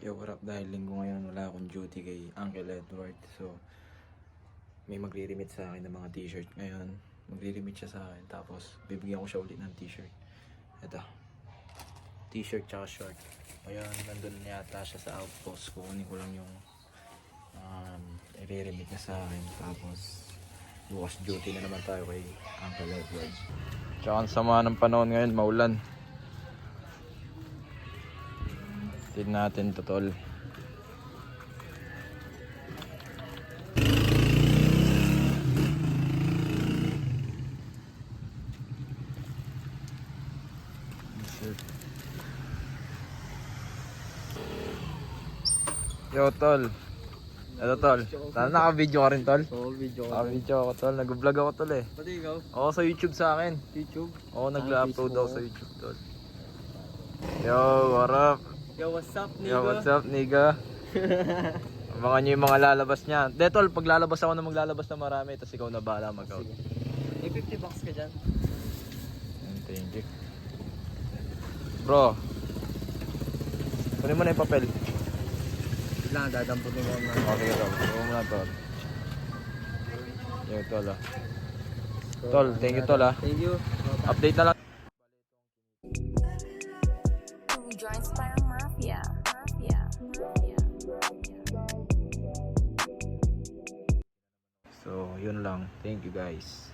Yo, what up? Dahil linggo ngayon wala akong duty kay Uncle Edward. So, may magre-remit sa akin ng mga t-shirt ngayon. Magre-remit siya sa akin. Tapos, bibigyan ko siya ulit ng t-shirt. Ito. T-shirt tsaka short. Ngayon, nandun yata siya sa outpost. Kukunin ko lang yung i-remit niya sa akin. Tapos, bukas duty na naman tayo kay Uncle Edward. Tsaka ang sama ng panahon ngayon, maulan. Tignan natin to, tol. Yo, tol. Ito, tol. Naka-video ka rin, tol? Oo, video ko. Naka-video ako, tol. Nag-vlog ako, tol, eh. Pati ikaw? Oo, sa YouTube sa akin. YouTube? Oo, nag-upload Facebook ako sa YouTube, tol. Yo, what up? Yo, what's up, nigga? Yo, what's up, nigga? Abangan nyo yung mga lalabas niya. De, tol, pag lalabas ako na maglalabas na marami, tapos ikaw na bahala mag-out. May 50 bucks ka dyan. Thank you. Bro, kunin mo na yung papel. Wait lang, dadamputin ko na. Okay, tol. Kunin mo na, tol. Yo, tol, ah. Tol, thank you, tol, ah. Thank you. Update na lang. Who joins Parang Mafia? So, yun lang. Thank you, guys.